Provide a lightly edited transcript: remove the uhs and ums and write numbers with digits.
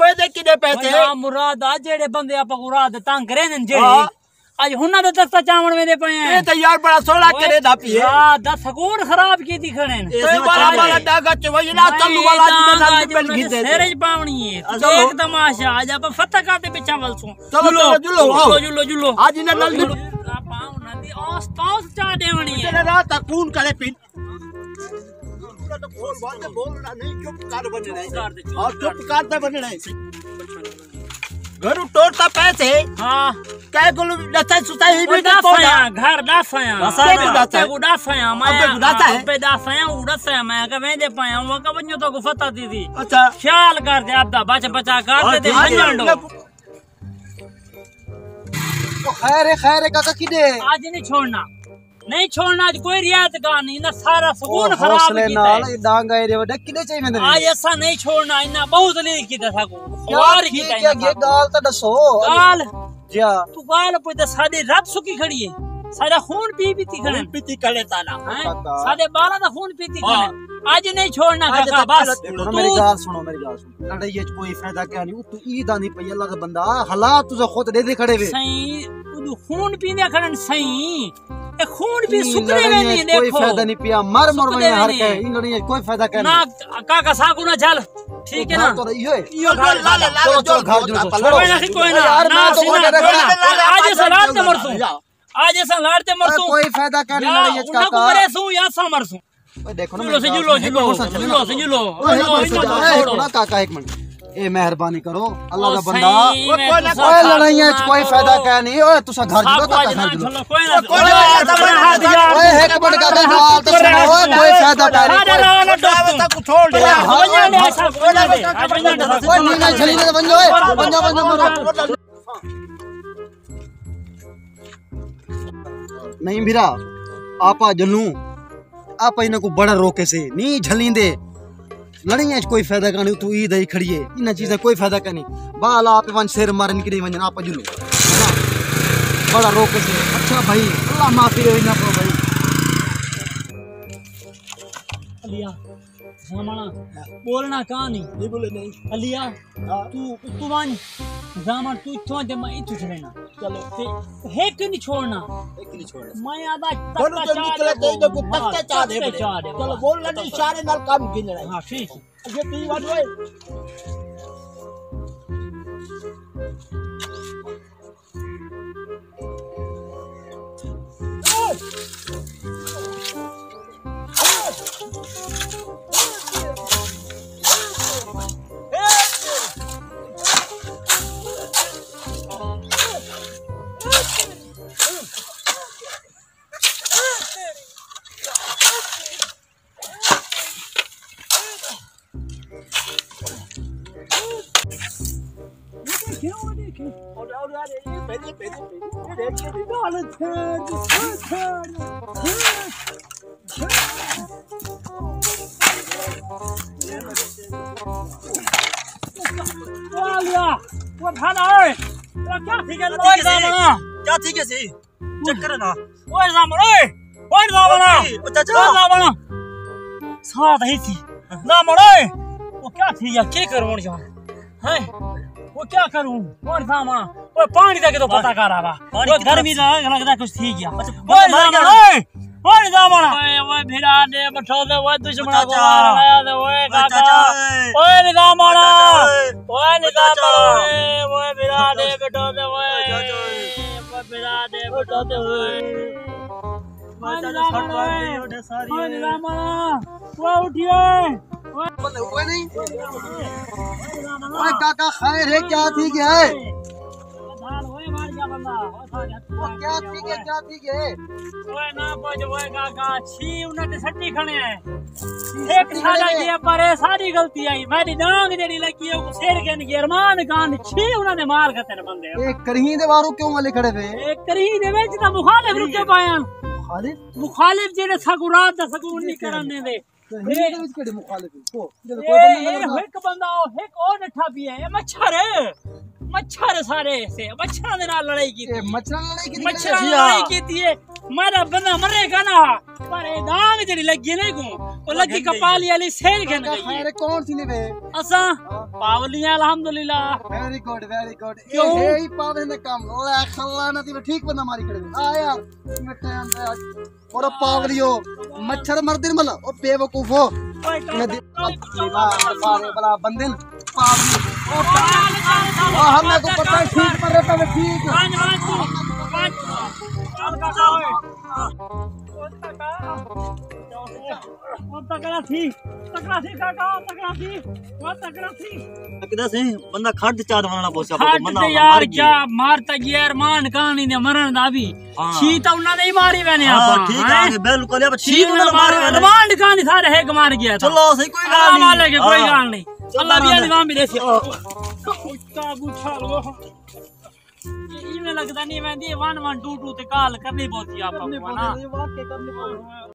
वे दे किने पैसे ना मुराद आ जेड़े बंदे आप मुराद तंग करे न जेड़े आज हुन्ना दे दस्ता चावण वेंदे पे हैं। ये तो यार बड़ा सोला करे दा पिए हां दा सकून खराब की दी खड़े न तो वाला डागा च वही ना तल्लू वाला जिने पेन घिदे सेरे ज पावणी है एक तमाशा आज आप फत्ता काटे पे चावल सु चलो जुलो जुलो आज इने नल पाव नदी ओस तोस चा देवणी है तेरे रात कून करे पिन तो बोल बात बोलना नहीं चुप कर बने नहीं और चुप कर दे बने नहीं घरू तोड़ता पैसे हां काय गुल दता सुताई भी दाफया घर दाफया दाफया मैं पे दाफया उड़सा मैं का वेंदे पाया वो का वन्यो तो फता दीदी अच्छा ख्याल कर दे अब दा बचा कर दे भंजंडो तो खैर है काका किदे आज नहीं छोड़ना आज कोई रियायत का नहीं ना सारा सुकून खराब कीता नाल डांगा रे वडे किदे चाहिए मैंने आज ऐसा नहीं छोड़ना इना बहुत लील कीता था को और कीता ये गाल तो दसो गाल जा तू गाल पे तो साडी रब सुकी खड़ी है सारा खून पीती खड़े पीती करे ताला साडे बाला दा खून पीती खड़े आज नहीं छोड़ना काका बस मेरी गाल सुनो लड़ाई ये कोई फायदा क्या नहीं तू ईदा नहीं पई अल्लाह दा बंदा हालात तुझे खुद दे खड़े वे सही तू खून पीने खड़न सही ए खून भी सुकरे में नहीं देखो कोई फायदा नहीं पिया मर में हर के इन लड़ाई कोई फायदा क्या ना काका साकू ना चल ठीक है ना तो यो चलो घर कोई ना यार मैं तो आज सलाद ते मरसू आज सलाद ते मरसू कोई फायदा क्या नहीं लड़ाई काका मरे सू या सा मरसू देखो ना जुलो काका एक मिनट ए मेहरबानी करो अल्लाह का बंदा ओए लड़ाइयां कोई फायदा क्या नहीं ओए तुसा घर जुलो काका घर जुलो ओए एक मिनट काका हाल तो सुनो ओए कोई फायदा क्या नहीं को छोड़ दे ओए नीना छली ने बन जाओ बन मरो नहीं भीरा आपा जलू आप इन्हें को बड़ा रोके से नहीं झलींदे लड़ियां कोई फायदा का नहीं तू ईद ही खड़ी है इन चीजें कोई फायदा का नहीं बाल आप वन शेर मार निकली वंजन आप जुलू बड़ा रोके से अच्छा भाई अल्लाह माफी दे ना भाई अलिया जामना बोलना कहां नहीं बोले नहीं अलिया तू वन जामन तू इथों दे मैं इथु चलेना चलो ते हेक नहीं छोड़ना मैं आदा दोनों तो निकले दे को तख्ते चा दे चलो बोलना नहीं इशारे नाल काम की लड़ाई हां ठीक ये ती बात होए क्या ठीक है सी चक्कर ना ओए जामना चाचा साथ ही थी जामना वो क्या थी या क्या करूं जान है वो क्या करूं और जामना ओए पानी दे के तो पता कर आवा वो गर्मी लगदा कुछ थी गया ओए जामना ओए भिड़ा दे बैठो दे ओए दुश्मन को मार दे ओए काका ओए निजामना ओए भिड़ा दे बैठो दे ओए भिड़ा दे बैठो दे ओए निजामना वो उठिए ओए नहीं ओए काका खैर है क्या ठीक है क्या ठीक है ओए ना बोझ ओए काका छी उन्हें सट्टी खणे है एक साला ये पर सारी गलती आई मेरी डांग जेडी लगी है को शेर के ने अरमान खान छी उन्होंने मार के तेरे बंदे एक करही दे वारू क्यों वाले खड़े थे एक करही दे विच ता मुखालिफ रुके पाया मुखालिफ जेडे सगुरात दा सकून नहीं करने दे मुखालिफ को एक बंदा एक और नठा भी है मच्छर सारे से मच्छर दे नाल लड़ाई की मच्छर लड़ाई की थी मारा बंदा मरेगा ना पर डांग जेडी लगी नहीं को ओ लगी कपाली वाली शेर के न खैर कौन सी निवे असा पावलियां अल्हम्दुलिल्लाह वेरी गुड क्यों? ए ही पावे ने काम ओला खल्ला ना ती ठीक बंदा मारी करे आ यार मिठे अंदर और पावलियो मच्छर मर दिन मला ओ बेवकूफो नदी सारे बला बंदन पावली ओ हमने को पता है ठीक पर रहता है ठीक तकड़ा थी काका तकड़ा थी किदा से बंदा खट चाद बनाना पोसा खट ते यार क्या मारता यार मान कहानी ने मरण दा भी छी तो उन्ना ने ही मारी मैंने आपा ठीक है बिल्कुल अब छी उन्ना मार मान कहानी सारे है मार गया था चलो सही कोई गाल नहीं माले के कोई गाल नहीं अल्लाह भी अल्लाह भी देसी का बूठा लो ये में लगदा नहीं मैं 1 1 2 2 ते कॉल करनी बहुत ही आपा को ना